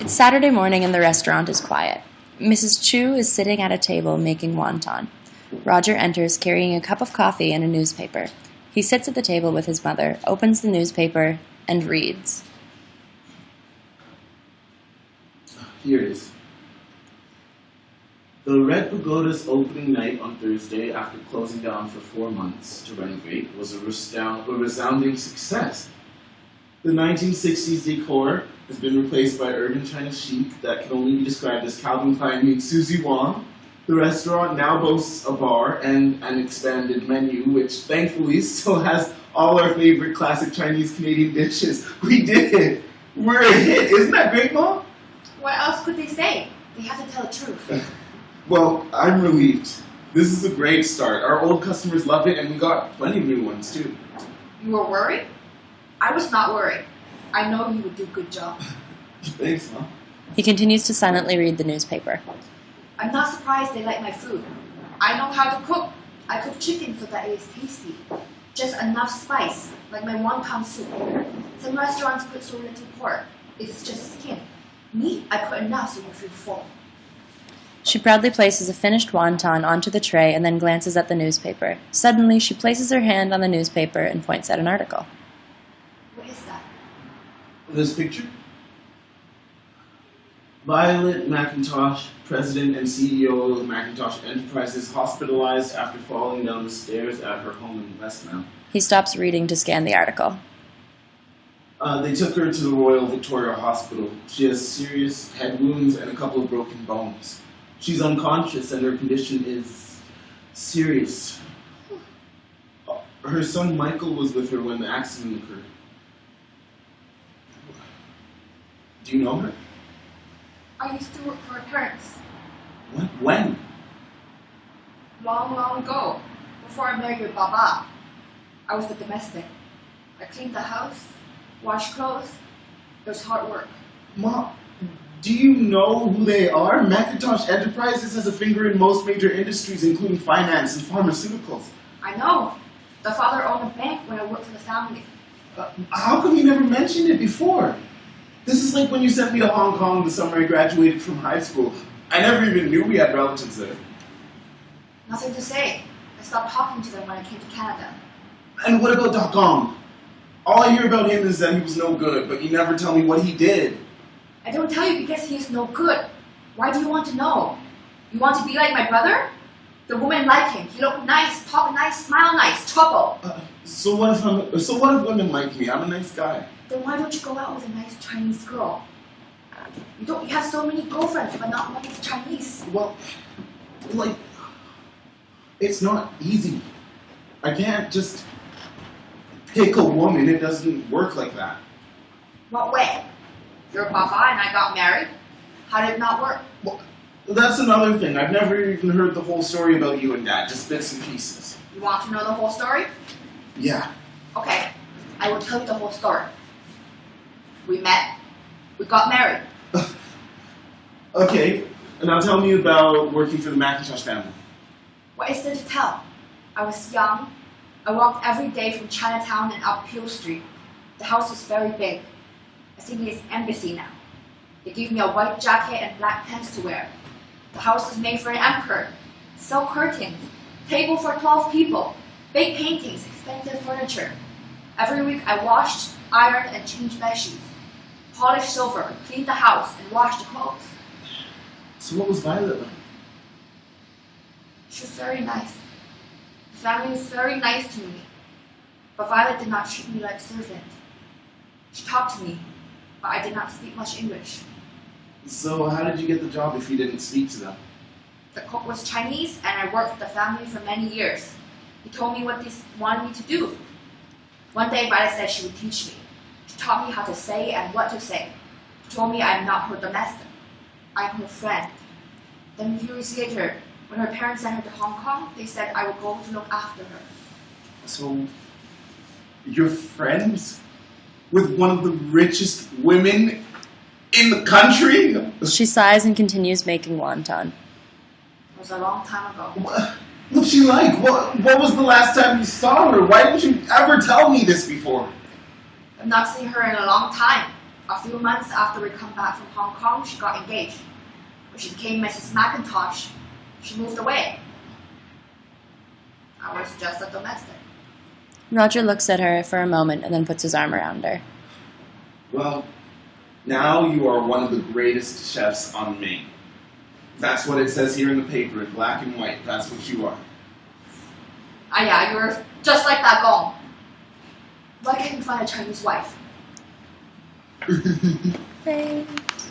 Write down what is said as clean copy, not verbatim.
It's Saturday morning and the restaurant is quiet. Mrs. Chu is sitting at a table making wonton. Roger enters carrying a cup of coffee and a newspaper. He sits at the table with his mother, opens the newspaper, and reads. Here it is. The Red Pagoda's opening night on Thursday, after closing down for 4 months to renovate, was a resounding success. The 1960s decor has been replaced by urban China chic that can only be described as Calvin Klein meets Susie Wong. The restaurant now boasts a bar and an expanded menu, which thankfully still has all our favorite classic Chinese Canadian dishes. We did it! We're a hit! Isn't that great, Mom? What else could they say? They have to tell the truth. Well, I'm relieved. This is a great start. Our old customers love it, and we got plenty of new ones, too. You were worried? I was not worried. I know you would do a good job. Thanks, Mom. He continues to silently read the newspaper. I'm not surprised they like my food. I know how to cook. I cook chicken so that it is tasty. Just enough spice, like my wonton soup. Some restaurants put so little pork. It is just skin. Meat, I put enough so you feel full. She proudly places a finished wonton onto the tray and then glances at the newspaper. Suddenly, she places her hand on the newspaper and points at an article. What is that? This picture? Violet McIntosh, President and CEO of Macintosh Enterprises, hospitalized after falling down the stairs at her home in Westmount. He stops reading to scan the article. They took her to the Royal Victoria Hospital. She has serious head wounds and a couple of broken bones. She's unconscious and her condition is serious. Her son Michael was with her when the accident occurred. Do you know her? I used to work for her parents. What? When? Long, long ago. Before I married your Baba. I was a domestic. I cleaned the house, washed clothes. It was hard work. Mom, do you know who they are? Macintosh Enterprises has a finger in most major industries, including finance and pharmaceuticals. I know. The father owned a bank when I worked for the family. How come you never mentioned it before? This is like when you sent me to Hong Kong the summer I graduated from high school. I never even knew we had relatives there. Nothing to say. I stopped talking to them when I came to Canada. And what about Dong? All I hear about him is that he was no good, but you never tell me what he did. I don't tell you because he is no good. Why do you want to know? You want to be like my brother? The women like him. He looked nice, talk nice, smile nice, trouble. So what if women like me? I'm a nice guy. Then why don't you go out with a nice Chinese girl? You have so many girlfriends, but not one is Chinese. Well, like, it's not easy. I can't just pick a woman. It doesn't work like that. What way? Your papa and I got married? How did it not work? Well, that's another thing. I've never even heard the whole story about you and Dad, just bits and pieces. You want to know the whole story? Yeah. Okay, I will tell you the whole story. We met. We got married. Okay, and now tell me about working for the Macintosh family. What is there to tell? I was young. I walked every day from Chinatown and up Peel Street. The house was very big. I think it's embassy now. They give me a white jacket and black pants to wear. The house is made for an emperor. Silk curtains, table for 12 people, big paintings, expensive furniture. Every week I washed, ironed, and changed bedsheets. Polished silver, cleaned the house, and washed the clothes. So what was Violet like? She was very nice. The family was very nice to me. But Violet did not treat me like a servant. She talked to me, but I did not speak much English. So how did you get the job if you didn't speak to them? The cook was Chinese, and I worked with the family for many years. He told me what they wanted me to do. One day, Violet said she would teach me. She taught me how to say and what to say. She told me I'm not her domestic. I'm her friend. Then a few years later, when her parents sent her to Hong Kong, they said I would go to look after her. So, you're friends with one of the richest women in the country? She sighs and continues making wonton. It was a long time ago. What's she like? What was the last time you saw her? Why didn't you ever tell me this before? I've not seen her in a long time. A few months after we come back from Hong Kong, she got engaged. When she became Mrs. McIntosh, she moved away. I was just a domestic. Roger looks at her for a moment and then puts his arm around her. Well, now you are one of the greatest chefs on Maine. That's what it says here in the paper in black and white. That's what you are. Ah yeah, you're just like that Gong. Why can't you find a Chinese wife? Thanks.